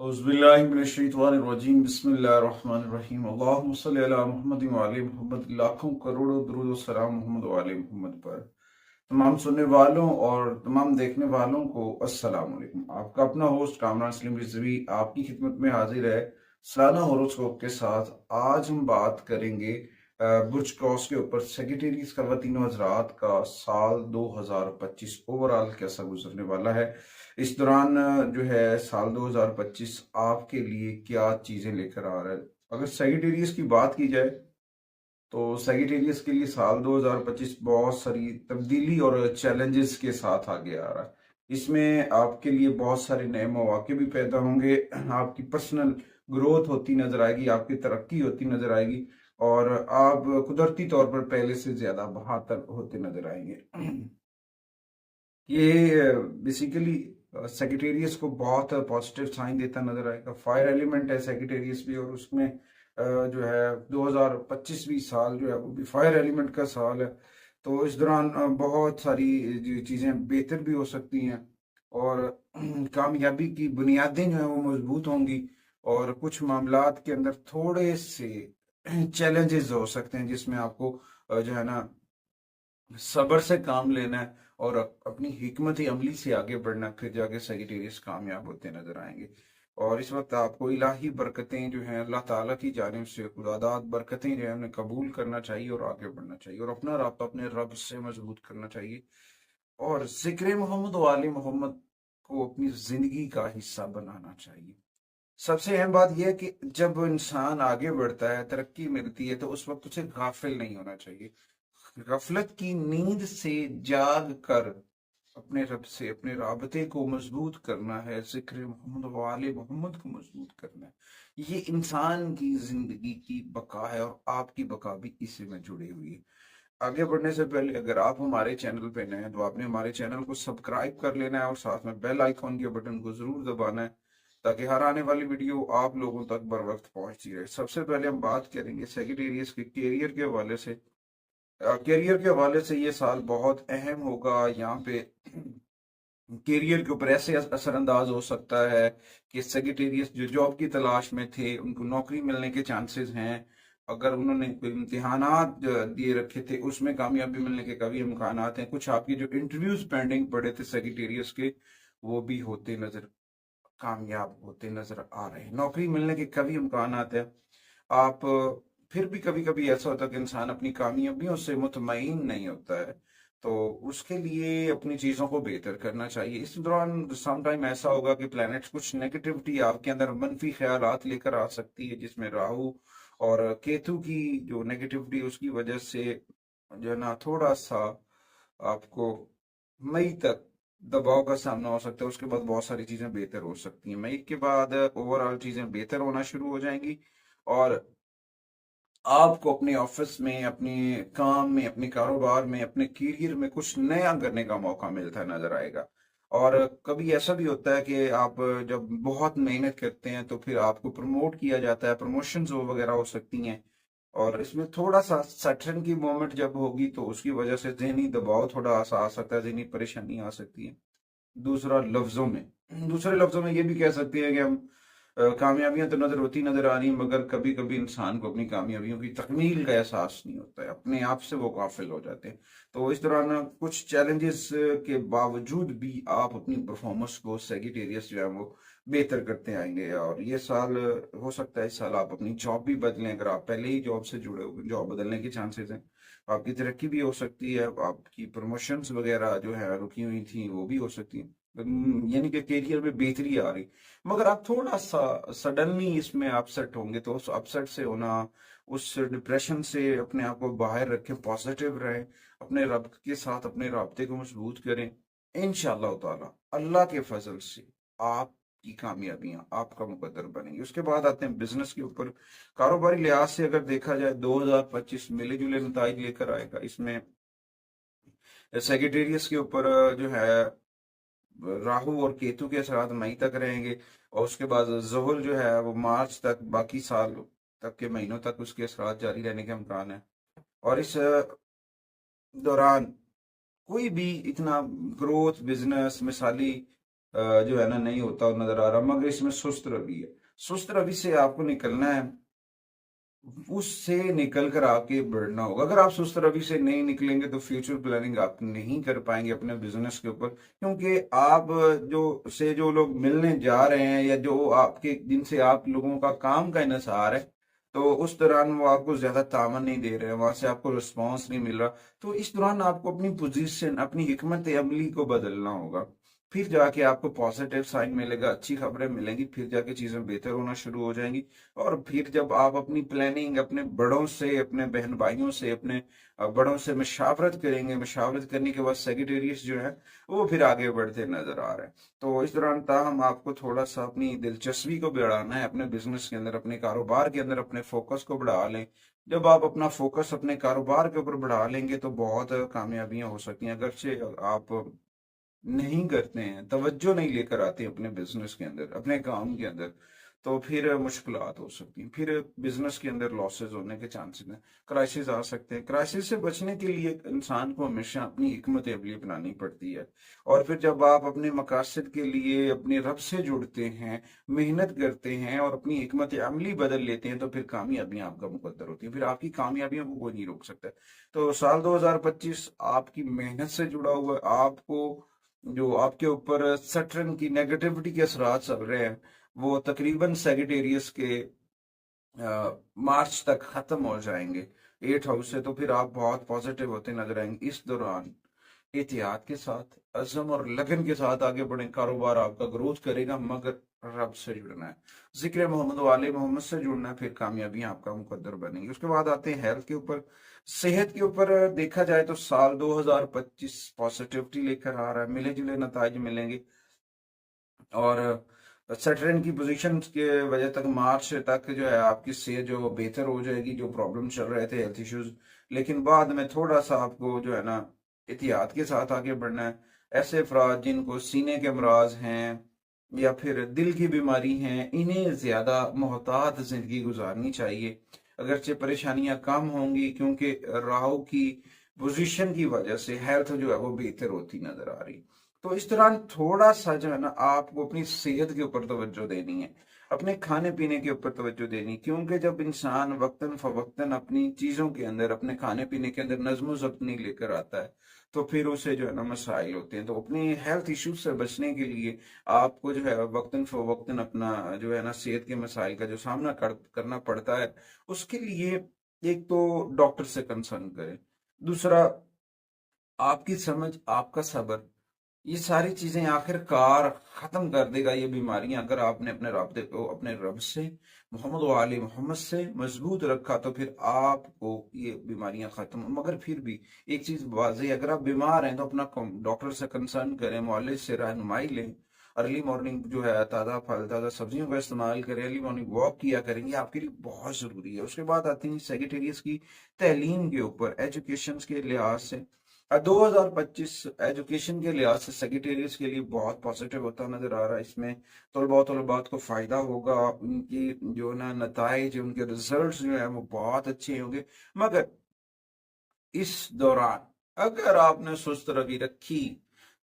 औज़ुबिल्लाहिमिनश्शैतानिर्रजीम बिस्मिल्लाहिर्रहमानिर्रहीम अल्लाहुम्मा सल्लि अला मुहम्मद व आले मुहम्मद। लाखों करोड़ों दुरूद व सलाम मोहम्मद व आले मोहम्मद पर। तमाम सुनने वालों और तमाम देखने वालों को अस्सलाम वालेकुम। आपका अपना होस्ट कामरान सलीम रिजवी आपकी खिदमत में हाजिर है सालाना होरोस्कोप के साथ। आज हम बात करेंगे बुर्ज क्रॉस के ऊपर सेगिटेरियस का तीनों हजरात का साल 2025 ओवरऑल कैसा गुजरने वाला है। इस दौरान जो है साल 2025 आपके लिए क्या चीजें लेकर आ रहा है। अगर सेगिटेरियस की बात की जाए तो सेगिटेरियस के लिए साल 2025 बहुत सारी तब्दीली और चैलेंजेस के साथ आगे आ रहा है। इसमें आपके लिए बहुत सारे नए मौके भी पैदा होंगे, आपकी पर्सनल ग्रोथ होती नजर आएगी, आपकी तरक्की होती नजर आएगी और आप कुदरती तौर पर पहले से ज्यादा बहातर होते नजर आएंगे। ये बेसिकली सेक्रेटेरियस को बहुत पॉजिटिव साइन देता नजर आएगा। फायर एलिमेंट है सेक्रेटेरियस भी, और उसमें जो है 2025वीं साल जो है वो भी फायर एलिमेंट का साल है। तो इस दौरान बहुत सारी चीजें बेहतर भी हो सकती हैं और कामयाबी की बुनियादें जो है वो मजबूत होंगी। और कुछ मामलात के अंदर थोड़े से चैलेंजेस हो सकते हैं जिसमें आपको जो है ना सब्र से काम लेना है और अपनी हिकमत अमली से आगे बढ़ना, फिर जाके सेक्रेटेरियस कामयाब होते नजर आएंगे। और इस वक्त आपको इलाही बरकतें जो हैं अल्लाह ताला की जानिब से खुदादाद बरकतें जो है हमने कबूल करना चाहिए और आगे बढ़ना चाहिए और अपना राब्ता अपने रब से मजबूत करना चाहिए और जिक्र मोहम्मद वाले मोहम्मद को अपनी जिंदगी का हिस्सा बनाना चाहिए। सबसे अहम बात यह है कि जब इंसान आगे बढ़ता है, तरक्की मिलती है, तो उस वक्त उसे गाफिल नहीं होना चाहिए। गफलत की नींद से जाग कर अपने रब से अपने राबते को मजबूत करना है, जिक्र मोहम्मद वाले मोहम्मद को मजबूत करना है। ये इंसान की जिंदगी की बका है और आपकी बका भी इसी में जुड़ी हुई है। आगे बढ़ने से पहले अगर आप हमारे चैनल पे नए हैं तो आपने हमारे चैनल को सब्सक्राइब कर लेना है और साथ में बेल आइकॉन के बटन को जरूर दबाना है ताकि हर आने वाली वीडियो आप लोगों तक बर वक्त पहुंचती रहे। सबसे पहले हम बात करेंगे सेक्रेटेरियस के कैरियर के हवाले से। करियर के हवाले से ये साल बहुत अहम होगा। यहाँ पे करियर के ऊपर ऐसे असरअंदाज हो सकता है कि सेक्रेटेरियस जो जॉब की तलाश में थे उनको नौकरी मिलने के चांसेस हैं। अगर उन्होंने कोई इम्तिहानात दिए रखे थे उसमें कामयाबी मिलने के कभी इम्कान हैं। कुछ आपके जो इंटरव्यूज पेंडिंग पड़े थे सेक्रेटेरियस के, वो भी होते नजर कामयाब होते नजर आ रहे हैं। नौकरी मिलने के कभी इम्कान हैं। आप फिर भी कभी कभी ऐसा होता है कि इंसान अपनी कामयाबियों से मुतमईन नहीं होता है, तो उसके लिए अपनी चीजों को बेहतर करना चाहिए। इस दौरान सम टाइम ऐसा होगा कि प्लैनेट्स कुछ नेगेटिविटी आपके अंदर मनफी ख्यालात लेकर आ सकती है, जिसमें राहु और केतु की जो नेगेटिविटी उसकी वजह से जो है ना थोड़ा सा आपको मई तक दबाव का सामना हो सकता है। उसके बाद बहुत सारी चीजें बेहतर हो सकती हैं। मई के बाद ओवरऑल चीजें बेहतर होना शुरू हो जाएंगी और आपको अपने ऑफिस में, अपने काम में, अपने कारोबार में, अपने करियर में कुछ नया करने का मौका मिलता नजर आएगा। और कभी ऐसा भी होता है कि आप जब बहुत मेहनत करते हैं तो फिर आपको प्रमोट किया जाता है, प्रमोशंस वगैरह हो सकती हैं। और इसमें थोड़ा सा सटन की मोमेंट जब होगी तो उसकी वजह से जहनी दबाव थोड़ा सा आ सकता है, जहनी परेशानी आ सकती है। दूसरे लफ्जों में ये भी कह सकते हैं कि हम कामयाबियां तो होती नजर आ रही हैं, मगर कभी कभी इंसान को अपनी कामयाबियों की तकमील का एहसास नहीं होता है, अपने आप से वो गाफिल हो जाते हैं। तो इस दौरान कुछ चैलेंजेस के बावजूद भी आप अपनी परफॉर्मेंस को सेगिटेरियस जो है वो बेहतर करते आएंगे। और ये साल हो सकता है इस साल आप अपनी जॉब भी बदलें। अगर आप पहले ही जॉब से जुड़े हो, जॉब बदलने के चांसेस हैं। आपकी तरक्की भी हो सकती है, आपकी प्रमोशंस वगैरह जो है रुकी हुई थी वो भी हो सकती है। यानी कि करियर में बेहतरी आ रही। मगर आप थोड़ा सा सडनली इसमें अपसेट होंगे, तो उस अपसेट से होना, उस डिप्रेशन से अपने आप को बाहर रखें, पॉजिटिव रहें, अपने रब के साथ अपने राब्ते को मजबूत करें। इंशाअल्लाह ताला अल्लाह के फजल से आपकी कामयाबियां आपका मुकद्दर बनेंगी। उसके बाद आते हैं बिजनेस के ऊपर। कारोबारी लिहाज से अगर देखा जाए 2025 मिले जुले नताइज लेकर आएगा। इसमें सेक्रेटेरियस के ऊपर जो है राहु और केतु के असरात मई तक रहेंगे और उसके बाद जुहल जो है वो मार्च तक, बाकी साल तक के महीनों तक उसके असरात जारी रहने के इम्कान है। और इस दौरान कोई भी इतना ग्रोथ बिजनेस मिसाली जो है ना नहीं होता नजर आ रहा, मगर इसमें सुस्त रवि है। सुस्त रवि से आपको निकलना है, उससे निकल कर आके बढ़ना होगा। अगर आप सुस्त रवि से नहीं निकलेंगे तो फ्यूचर प्लानिंग आप नहीं कर पाएंगे अपने बिजनेस के ऊपर, क्योंकि आप जो लोग मिलने जा रहे हैं या जो आपके जिनसे आप लोगों का काम का इन्हिसार है, तो उस दौरान वो आपको ज्यादा तामन नहीं दे रहे हैं, वहां से आपको रिस्पॉन्स नहीं मिल रहा। तो इस दौरान आपको अपनी पोजीशन, अपनी हिकमत अमली को बदलना होगा, फिर जाके आपको पॉजिटिव साइन मिलेगा, अच्छी खबरें मिलेंगी, फिर जाके चीजें बेहतर होना शुरू हो जाएंगी। और फिर जब आप अपनी प्लानिंग अपने बड़ों से, अपने बहन भाइयों से, अपने बड़ों से मशावरत करेंगे, मशावरत करने के बाद सेक्रेटेरिएट जो है वो फिर आगे बढ़ते नजर आ रहे हैं। तो इस दौरान ताहम आपको थोड़ा सा अपनी दिलचस्पी को बढ़ाना है, अपने बिजनेस के अंदर, अपने कारोबार के अंदर अपने फोकस को बढ़ा लें। जब आप अपना फोकस अपने कारोबार के ऊपर बढ़ा लेंगे तो बहुत कामयाबियां हो सकती हैं। अगरचे आप नहीं करते हैं, तवज्जो नहीं लेकर आते अपने बिजनेस के अंदर, अपने काम के अंदर, तो फिर मुश्किलात हो सकती हैं, फिर बिजनेस के अंदर लॉसेस होने के चांसेस हैं, क्राइसिस आ सकते हैं। क्राइसिस से बचने के लिए इंसान को हमेशा अपनी हिकमत अमली अपनानी पड़ती है। और फिर जब आप अपने मकासद के लिए अपने रब से जुड़ते हैं, मेहनत करते हैं और अपनी हिकमत अमली बदल लेते हैं, तो फिर कामयाबियां आपका मुकद्दर होती है, फिर आपकी कामयाबियों को कोई नहीं रोक सकता। तो साल 2025 आपकी मेहनत से जुड़ा हुआ है। आपको जो आपके ऊपर सटरन की नेगेटिविटी के असरात चल रहे हैं, वो तकरीबन सेजिटेरियस के मार्च तक खत्म हो जाएंगे 8 हाउस से। तो फिर आप बहुत पॉजिटिव होते नजर आएंगे। इस दौरान एहतियात के साथ, अज़म और लगन के साथ आगे बढ़े, कारोबार आपका ग्रोथ करेगा, मगर रब से जुड़ना है, जिक्र मोहम्मद वाले मोहम्मद से जुड़ना है, फिर कामयाबियां आपका मुकद्दर बनेंगी। उसके बाद आते हैं हेल्थ के ऊपर, सेहत के ऊपर। देखा जाए तो साल 2025 पॉजिटिविटी लेकर आ रहा है, मिले जुले नताज मिलेंगे। और सैटर्न की पोजीशन के वजह तक मार्च तक जो है आपकी सेहत जो बेहतर हो जाएगी, जो प्रॉब्लम चल रहे थे हेल्थ इश्यूज, लेकिन बाद में थोड़ा सा आपको जो है ना एहतियात के साथ आगे बढ़ना है। ऐसे अफराद जिनको सीने के अमराज हैं या फिर दिल की बीमारी हैं, इन्हें ज्यादा मोहतात जिंदगी गुजारनी चाहिए। अगरचे परेशानियां कम होंगी, क्योंकि राहु की पोजीशन की वजह से हेल्थ जो है वो बेहतर होती नजर आ रही। तो इस दौरान थोड़ा सा जो है ना आपको अपनी सेहत के ऊपर तवज्जो देनी है, अपने खाने पीने के ऊपर तवज्जो देनी, क्योंकि जब इंसान वक्तन फवक्तन अपनी चीजों के अंदर, अपने खाने पीने के अंदर नज्म ज़ब्त नहीं लेकर आता है, तो फिर उसे जो है ना मसाइल होते हैं। तो अपनी हेल्थ इश्यूज से बचने के लिए आपको जो है वक्तन फवक्तन अपना जो है ना सेहत के मसाइल का जो सामना करना पड़ता है, उसके लिए एक तो डॉक्टर से कंसल्ट करें, दूसरा आपकी समझ, आपका सब्र, ये सारी चीजें आखिरकार खत्म कर देगा ये बीमारियां। अगर आपने अपने राब्ते को अपने रब से, मोहम्मद वाले मोहम्मद से मजबूत रखा, तो फिर आपको ये बीमारियां खत्म। मगर फिर भी एक चीज वाज़ेह है, अगर आप बीमार हैं तो अपना डॉक्टर से कंसर्न करें, मुअल्लिज से रहनुमाई लें। अर्ली मॉर्निंग जो है ताज़ा फल, ताज़ा सब्जियों का इस्तेमाल करें, अर्ली मॉर्निंग वॉक किया करेंगे, आपके लिए बहुत ज़रूरी है। उसके बाद आती है सेक्रेटेरिएट की तालीम के ऊपर, एजुकेशन के लिहाज से 2025 एजुकेशन के लिहाज से सेक्रेटेरिएट के लिए बहुत पॉजिटिव होता नजर आ रहा है। इसमें तलबा तलबात को फायदा होगा, उनकी जो ना नताइज, उनके रिजल्ट्स जो है वो बहुत अच्छे होंगे। मगर इस दौरान अगर आपने सुस्त रवि रखी,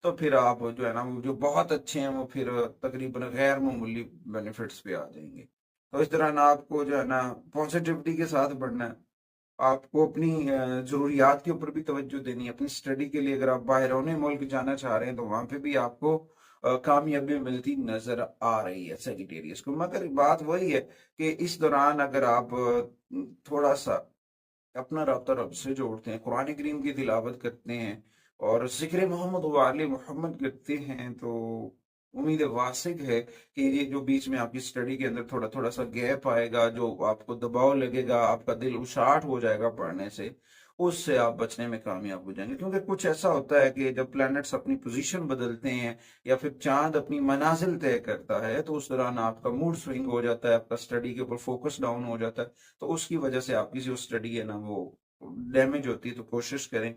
तो फिर आप जो है ना वो जो बहुत अच्छे हैं वो फिर तकरीबन गैर मामूली बेनिफिट्स पे आ जाएंगे। तो इस दौरान आपको जो है ना पॉजिटिविटी के साथ बढ़ना है। आपको अपनी जरूरियात के ऊपर भी तवज्जो देनी है। अपनी स्टडी के लिए अगर आप बाहरोने मुल्क जाना चाह रहे हैं, तो वहां पे भी आपको कामयाबी मिलती नजर आ रही है सेक्रेटेरिएट को। मगर बात वही है कि इस दौरान अगर आप थोड़ा सा अपना राब्ता रब से जोड़ते हैं, कुरान करीम की तिलावत करते हैं और जिक्र मोहम्मद वाले मोहम्मद करते हैं, तो उम्मीद वासिक है कि ये जो बीच में आपकी स्टडी के अंदर थोड़ा थोड़ा सा गैप आएगा, जो आपको दबाव लगेगा, आपका दिल उशाट हो जाएगा पढ़ने से, उससे आप बचने में कामयाब हो जाएंगे। क्योंकि कुछ ऐसा होता है कि जब प्लैनेट्स अपनी पोजीशन बदलते हैं या फिर चांद अपनी मनाजिल तय करता है, तो उस दौरान आपका मूड स्विंग हो जाता है, आपका स्टडी के ऊपर फोकस डाउन हो जाता है। तो उसकी वजह से आपकी जो स्टडी है ना वो डैमेज होती है। तो कोशिश करें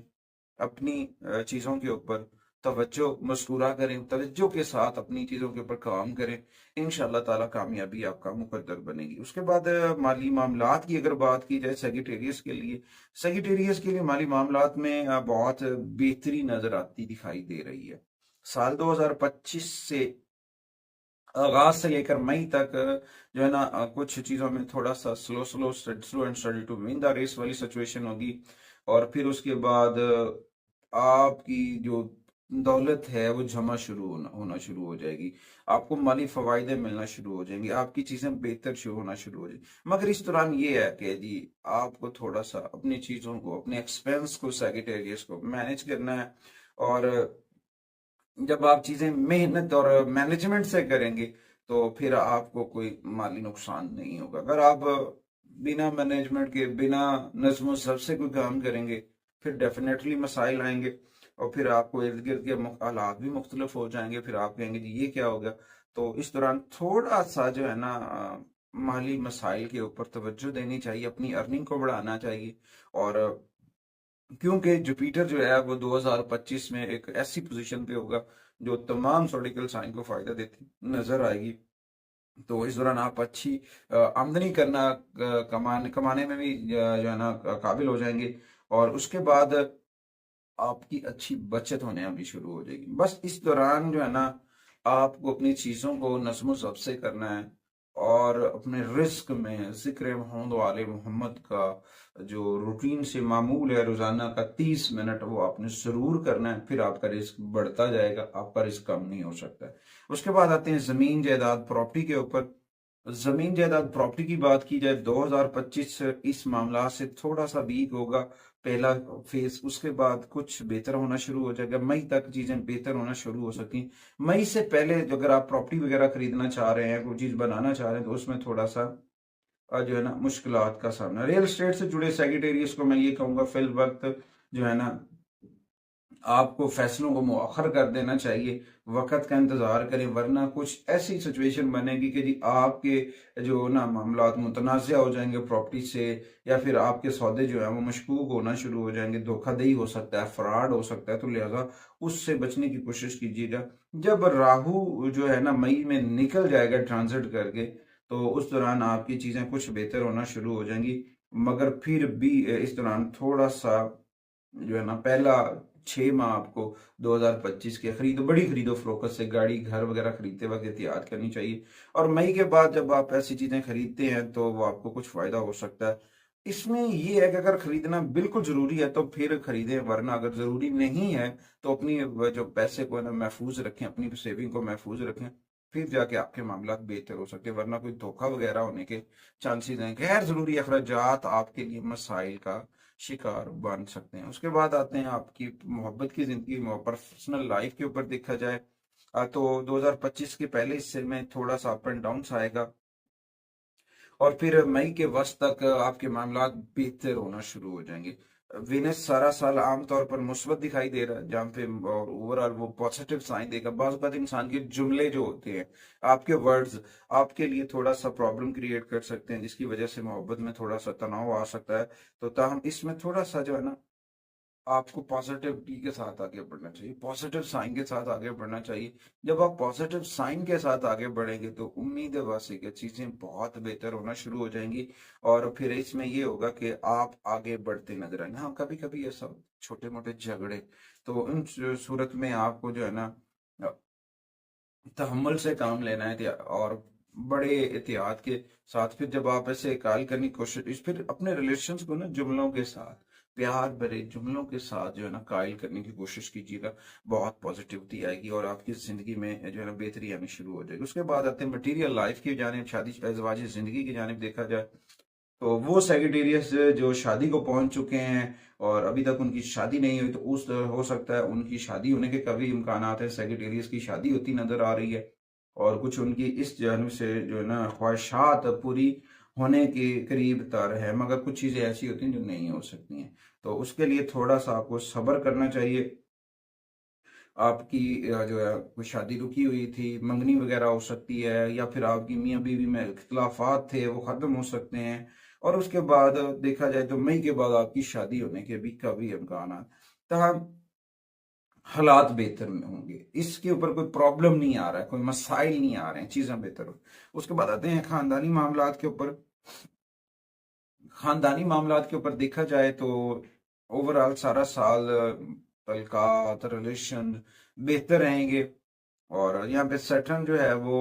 अपनी चीजों के ऊपर तवज्जो मस्कुरा करें, तवज्जो के साथ अपनी चीजों के ऊपर काम करें, इंशाअल्लाह ताला कामयाबी आपका मुकद्दर बनेगी। उसके बाद माली मामलात की अगर बात की जाए सेक्रेटेरिएट के लिए, सेक्रेटेरिएट के लिए माली मामलात में बहुत बेहतरी नजर आती दिखाई दे रही है। साल 2025 से आगाज से लेकर मई तक जो है ना कुछ चीजों में थोड़ा सा slow and steady to win the race वाली सिचुएशन होगी। और फिर उसके बाद आपकी जो दौलत है वो जमा होना शुरू हो जाएगी। आपको माली फवायदे मिलना शुरू हो जाएंगे, आपकी चीजें बेहतर शुरू होना शुरू हो जाएगी। मगर इस दौरान ये है कि जी आपको थोड़ा सा अपनी चीजों को, अपने एक्सपेंस को, सेक्रेटेरियस को मैनेज करना है। और जब आप चीजें मेहनत और मैनेजमेंट से करेंगे तो फिर आपको कोई माली नुकसान नहीं होगा। अगर आप बिना मैनेजमेंट के, बिना नज्म ज़ब्त से कोई काम करेंगे, फिर डेफिनेटली मसाइल आएंगे। और फिर आपको इर्द गिर्द के हालात भी मुख्तलिफ हो जाएंगे, फिर आप कहेंगे जी ये क्या हो गया। तो इस दौरान थोड़ा सा जो है ना माली मसाइल के ऊपर तवज्जो देनी चाहिए, अपनी अर्निंग को बढ़ाना चाहिए। और क्योंकि जुपिटर जो है वो 2025 में एक ऐसी पोजीशन पे होगा जो तमाम zodiacal साइन को फायदा देती नजर आएगी। तो इस दौरान आप अच्छी आमदनी करना, कमाने में भी जो है ना काबिल हो जाएंगे। और उसके बाद आपकी अच्छी बचत होने अभी शुरू हो जाएगी। बस इस दौरान जो है ना आपको अपनी चीजों को नज़्म ज़ब्त से करना है। और अपने रिस्क में जिक्र मोहम्मद वाले मोहम्मद का जो रूटीन से मामूल है रोजाना का 30 मिनट, वो आपने जरूर करना है। फिर आपका रिस्क बढ़ता जाएगा, आपका रिस्क कम नहीं हो सकता है। उसके बाद आते हैं जमीन जायदाद प्रॉपर्टी के ऊपर। जमीन जायदाद प्रॉपर्टी की बात की जाए, 2025 इस मामला से थोड़ा सा वीक होगा, पहला फेज। उसके बाद कुछ बेहतर होना शुरू हो जाएगा, मई तक चीजें बेहतर होना शुरू हो सकती। मई से पहले जो अगर आप प्रॉपर्टी वगैरह खरीदना चाह रहे हैं, कोई चीज बनाना चाह रहे हैं, तो उसमें थोड़ा सा जो है ना मुश्किलात का सामना। रियल एस्टेट से जुड़े सेक्रेटेरियस को मैं ये कहूंगा फिल वक्त जो है ना आपको फैसलों को मुअख्खर कर देना चाहिए, वक्त का इंतजार करें, वरना कुछ ऐसी सिचुएशन बनेगी कि जी आपके जो ना मामलात मुतनाज़ हो जाएंगे प्रॉपर्टी से, या फिर आपके सौदे जो है वो मशकूक होना शुरू हो जाएंगे, धोखाधड़ी हो सकता है, फ्रॉड हो सकता है। तो लिहाजा उससे बचने की कोशिश कीजिएगा। जब राहु जो है ना मई में निकल जाएगा ट्रांजिट करके, तो उस दौरान आपकी चीजें कुछ बेहतर होना शुरू हो जाएंगी। मगर फिर भी इस दौरान थोड़ा सा जो है ना पहला 6 माह आपको 2025 के बड़ी खरीदो फरोख्त से, गाड़ी घर वगैरह खरीदते वक्त एहतियात करनी चाहिए। और मई के बाद जब आप ऐसी चीजें खरीदते हैं तो वो आपको कुछ फायदा हो सकता है। इसमें ये है कि अगर खरीदना बिल्कुल जरूरी है तो फिर खरीदें, वरना अगर जरूरी नहीं है तो अपनी जो पैसे को है ना महफूज रखें, अपनी सेविंग को महफूज रखें। फिर जाके आपके मामला बेहतर हो सकते हैं, वरना कोई धोखा वगैरह होने के चांसेस हैं। गैर जरूरी अखराजात आपके लिए मसाइल का शिकार बन सकते हैं। उसके बाद आते हैं आपकी मोहब्बत की जिंदगी में, पर्सनल लाइफ के ऊपर देखा जाए तो 2025 के पहले हिस्से में थोड़ा सा अप एंड डाउन आएगा। और फिर मई के वस्त तक आपके मामला बेहतर होना शुरू हो जाएंगे। वेनस सारा साल आमतौर पर मुस्बत दिखाई दे रहा है, जहाँ पे और ओवरऑल वो पॉजिटिव साइन देगा। बाज़ बात इंसान के जुमले जो होते हैं, आपके वर्ड्स आपके लिए थोड़ा सा प्रॉब्लम क्रिएट कर सकते हैं, जिसकी वजह से मोहब्बत में थोड़ा सा तनाव आ सकता है। तो ताहम इसमें थोड़ा सा जो है ना आपको पॉजिटिविटी के साथ आगे बढ़ना चाहिए, पॉजिटिव साइन के साथ आगे बढ़ना चाहिए। जब आप पॉजिटिव साइन के साथ आगे बढ़ेंगे तो उम्मीद है वासी कि चीजें बहुत बेहतर होना शुरू हो जाएंगी। और फिर इसमें ये होगा कि आप आगे बढ़ते नजर आएंगे। हाँ, कभी कभी ऐसा छोटे मोटे झगड़े, तो इन सूरत में आपको जो है ना तहम्मुल से काम लेना है, और बड़े एहतियात के साथ। फिर जब आप ऐसे कायल करने की कोशिश, फिर अपने रिलेशंस को ना जुमलों के साथ, प्यार भरे जुमलों के साथ जो है ना कायल करने की कोशिश कीजिएगा। बहुत पॉजिटिविटी आएगी और आपकी जिंदगी में जो है ना बेहतरी आनी शुरू हो जाएगी। उसके बाद आते हैं मटीरियल लाइफ की जानिब, शादी अज़वाजी जिंदगी की जानिब देखा जाए तो वो सेक्रेटेरियस जो शादी को पहुंच चुके हैं और अभी तक उनकी शादी नहीं हुई, तो उस हो सकता है उनकी शादी होने के कभी इम्कान है। सेक्रेटेरियस की शादी होती नजर आ रही है, और कुछ उनकी इस जानब से जो है ना ख्वाहिशात पूरी होने के करीब तर है। मगर कुछ चीजें ऐसी होती हैं जो नहीं हो सकती हैं, तो उसके लिए थोड़ा सा आपको सब्र करना चाहिए। आपकी जो है कोई शादी रुकी हुई थी, मंगनी वगैरह हो सकती है, या फिर आपकी मियाँ बीवी में इख्तलाफात थे वो खत्म हो सकते हैं। और उसके बाद देखा जाए तो मई के बाद आपकी शादी होने के भी कभी इम्कान है। तहम हालात बेहतर में होंगे, इसके ऊपर कोई प्रॉब्लम नहीं आ रहा है, कोई मसाइल नहीं आ रहे हैं, चीजें बेहतर हो। उसके बाद आते हैं खानदानी मामलात के ऊपर। खानदानी मामलात के ऊपर देखा जाए तो ओवरऑल सारा साल तल्कात रिलेशन बेहतर रहेंगे। और यहाँ पे सैटर्न जो है वो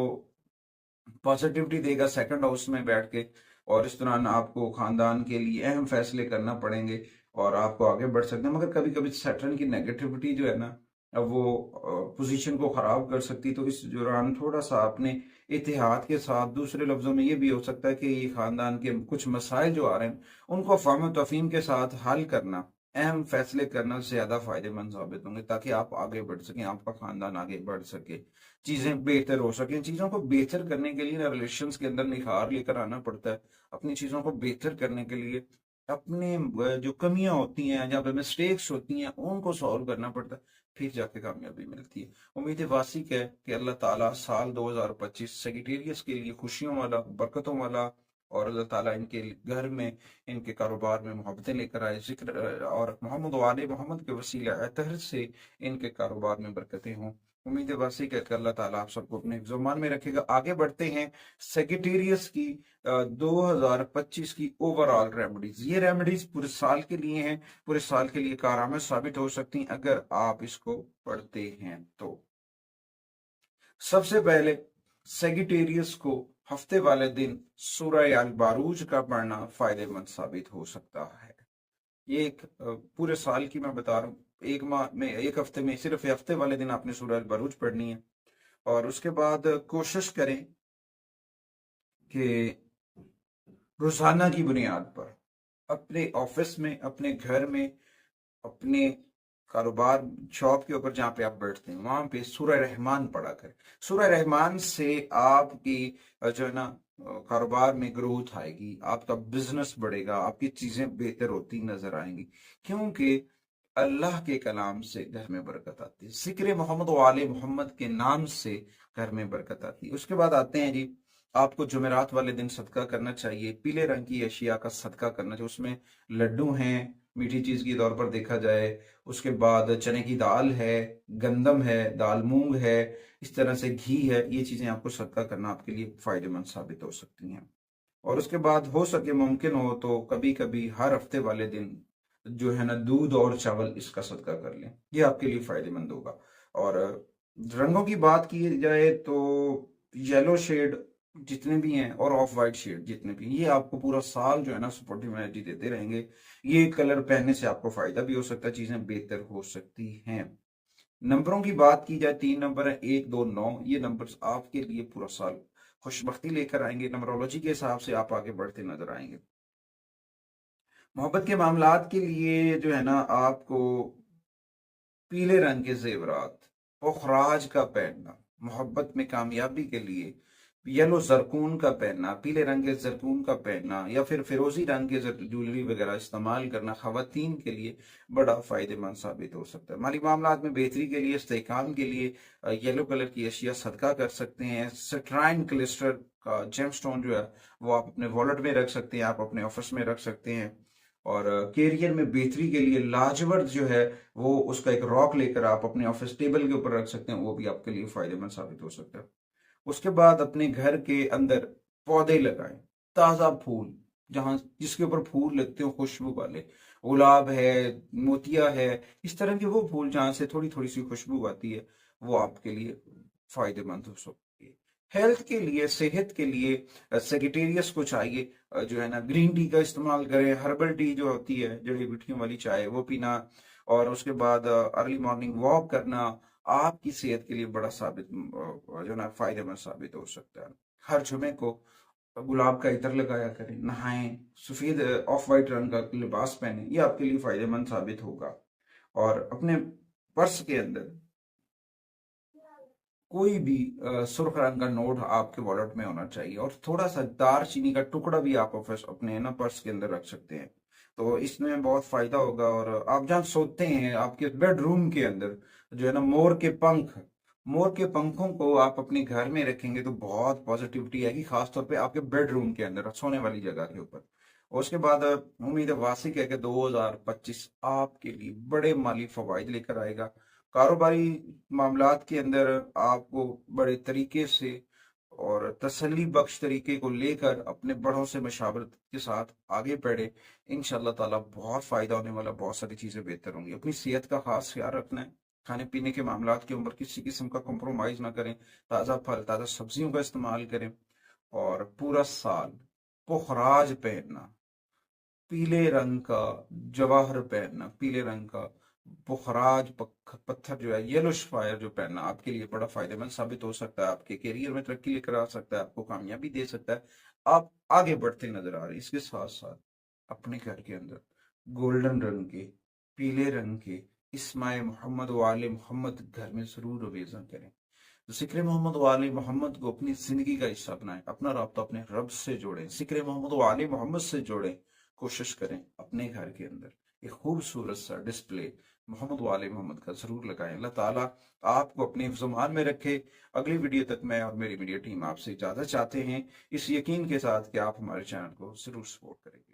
पॉजिटिविटी देगा सेकंड हाउस में बैठ के। और इस दौरान आपको खानदान के लिए अहम फैसले करना पड़ेंगे और आपको आगे बढ़ सकते हैं। मगर कभी कभी सैटर्न की नेगेटिविटी जो है ना, अब वो पोजीशन को खराब कर सकती है। तो इस दौरान थोड़ा सा अपने एहतियात के साथ, दूसरे लफ्जों में ये भी हो सकता है कि ये खानदान के कुछ मसाइल जो आ रहे हैं उनको फ़हम तफहीम के साथ हल करना, अहम फैसले करना ज्यादा फायदेमंद साबित होंगे, ताकि आप आगे बढ़ सकें, आपका खानदान आगे बढ़ सके, चीजें बेहतर हो सके। चीजों को बेहतर करने के लिए ना रिलेशंस के अंदर निखार लेकर आना पड़ता है। अपनी चीजों को बेहतर करने के लिए अपने जो कमियां होती हैं, जहाँ पे मिस्टेक्स होती हैं, उनको सॉल्व करना पड़ता है, फिर जाके कामयाबी मिलती है। उम्मीद वासिक है कि अल्लाह ताला साल 2025 सेक्रेटेरियस के लिए खुशियों वाला, बरकतों वाला, और अल्लाह ताला इनके घर में, इनके कारोबार में मोहब्बतें लेकर आए, जिक्र और मोहम्मद वाले मोहम्मद के वसीला अतहर से इनके कारोबार में बरकतें हों। उम्मीद वासी है कि अल्लाह ताला आप सबको अपने ज़ुबान में रखेगा। आगे बढ़ते हैं सेक्रेटेरियस की 2025 की ओवरऑल रेमेडीज। ये रेमेडीज पूरे साल के लिए हैं, पूरे साल के लिए कारआमद साबित हो सकती हैं अगर आप इसको पढ़ते हैं तो। सबसे पहले सेगिटेरियस को हफ्ते वाले दिन सूरह अल बारूज का पढ़ना फायदेमंद साबित हो सकता है। ये एक पूरे साल की मैं बता रहा हूँ, एक माह में, एक हफ्ते में सिर्फ हफ्ते वाले दिन आपने सूरह अल बारूज पढ़नी है। और उसके बाद कोशिश करें कि रोजाना की बुनियाद पर अपने ऑफिस में, अपने घर में, अपने कारोबार शॉप के ऊपर जहां पे आप बैठते हैं वहां पे सूरह रहमान पढ़ा करें। सूरह रहमान से आपकी जो है ना कारोबार में ग्रोथ आएगी, आपका बिजनेस बढ़ेगा, आपकी चीजें बेहतर होती नजर आएंगी, क्योंकि अल्लाह के कलाम से घर में बरकत आती है। जिक्र मोहम्मद वाले मोहम्मद के नाम से घर में बरकत आती है। उसके बाद आते हैं जी, आपको जुमेरात वाले दिन सदका करना चाहिए, पीले रंग की अशिया का सदका करना चाहिए। उसमें लड्डू हैं, मीठी चीज के तौर पर देखा जाए, उसके बाद चने की दाल है, गंदम है, दाल मूंग है, इस तरह से घी है, ये चीजें आपको सदका करना आपके लिए फायदेमंद साबित हो सकती हैं। और उसके बाद हो सके, मुमकिन हो तो कभी कभी हर हफ्ते वाले दिन जो है ना दूध और चावल इसका सदका कर लें, ये आपके लिए फायदेमंद होगा। और रंगों की बात की जाए तो येलो शेड जितने भी हैं और ऑफ वाइट शेड जितने भी, ये आपको पूरा साल जो है ना सपोर्टिव एनर्जी देते रहेंगे। ये कलर पहनने से आपको फायदा भी हो सकता है, चीजें बेहतर हो सकती हैं। नंबरों की बात की जाए, 3 नंबर है, 1, 2, 9, ये नंबर्स आपके लिए पूरा साल खुशबख्ती लेकर आएंगे। नंबरोलॉजी के हिसाब से आप आगे बढ़ते नजर आएंगे। मोहब्बत के मामलात के लिए जो है ना, आपको पीले रंग के जेवरात, पुखराज का पहनना, मोहब्बत में कामयाबी के लिए येलो जरकून का पहनना, पीले रंग के जरकून का पहनना, या फिर फिरोजी रंग के ज्वेलरी वगैरह इस्तेमाल करना खवातीन के लिए बड़ा फायदेमंद साबित हो सकता है। माली मामलात में बेहतरी के लिए, इस्तेहकाम के लिए येलो कलर की अशिया सदका कर सकते हैं। स्ट्राइन क्लिस्टर का जेमस्टोन जो है वो आप अपने वॉलेट में रख सकते हैं, आप अपने ऑफिस में रख सकते हैं। और कैरियर में बेहतरी के लिए लाजवर्द जो है वो उसका एक रॉक लेकर आप अपने ऑफिस टेबल के ऊपर रख सकते हैं, वो भी आपके लिए फायदेमंद साबित हो सकता है। उसके बाद अपने घर के अंदर पौधे लगाएं, ताजा फूल, जहां जिसके ऊपर फूल लगते हो खुशबू वाले, गुलाब है, मोतिया है, इस तरह के वो फूल जहां से थोड़ी थोड़ी सी खुशबू आती है, वो आपके लिए फायदेमंद हो सकती है। हेल्थ के लिए, सेहत के लिए सेक्रेटेरियस को चाहिए जो है ना ग्रीन टी का इस्तेमाल करें, हर्बल टी जो होती है जड़ी बूटियों वाली चाय, वो पीना। और उसके बाद अर्ली मॉर्निंग वॉक करना आपकी सेहत के लिए बड़ा साबित जो ना फायदेमंद साबित हो सकता है। हर जुमे को गुलाब का इत्र लगाया करें, नहाएं, सफेद ऑफ वाइट रंग का लिबास पहने, ये आपके लिए फायदेमंद साबित होगा। और अपने पर्स के अंदर कोई भी सुर्ख रंग का नोट आपके वॉलेट में होना चाहिए, और थोड़ा सा दार चीनी का टुकड़ा भी आप अपने ना पर्स के अंदर रख सकते हैं, तो इसमें बहुत फायदा होगा। और आप जहाँ सोते हैं आपके बेडरूम के अंदर जो है ना मोर के पंखों को आप अपने घर में रखेंगे तो बहुत पॉजिटिविटी आएगी, खासतौर पे आपके बेडरूम के अंदर सोने वाली जगह के ऊपर। और उसके बाद उम्मीद वासिक है कि 2025 आपके लिए बड़े माली फवाइद लेकर आएगा। कारोबारी मामलात के अंदर आपको बड़े तरीके से और तसल्ली बख्श तरीके को लेकर अपने बड़ों से मशावरत के साथ आगे बढ़े। इंशाल्लाह ताला बहुत फायदा होने वाला, बहुत सारी चीजें बेहतर होंगी। अपनी सेहत का खास ख्याल रखना है, खाने पीने के मामलात के ऊपर किसी किस्म का कॉम्प्रोमाइज ना करें, ताज़ा फल ताज़ा सब्जियों का इस्तेमाल करें। और पूरा साल पुखराज पहनना, पीले रंग का जवाहर पहनना, पीले रंग का पुखराज पत्थर जो है, येलोश फायर जो पहनना आपके लिए बड़ा फायदेमंद साबित हो सकता है, आपके करियर में तरक्की लेकर आ सकता है, आपको कामयाबी दे सकता है, आप आगे बढ़ते नजर आ रहे हैं। इसके साथ साथ अपने घर के अंदर गोल्डन रंग के, पीले रंग के इस्माए मोहम्मद वाले मोहम्मद घर में जरूर अवेजा करें। जिक्र मोहम्मद वाले मोहम्मद को अपनी जिंदगी का हिस्सा बनाएं, अपना राब्ता अपने रब से जोड़ें, जिक्र मोहम्मद वाले मोहम्मद से जोड़ें। कोशिश करें अपने घर के अंदर एक खूबसूरत सा डिस्प्ले मोहम्मद वाले मोहम्मद का जरूर लगाएं। अल्लाह ताला आपको अपने ज़ुबान में रखे। अगली वीडियो तक मैं और मेरी मीडिया टीम आपसे इजाजत चाहते हैं, इस यकीन के साथ कि आप हमारे चैनल को जरूर सपोर्ट करेंगे।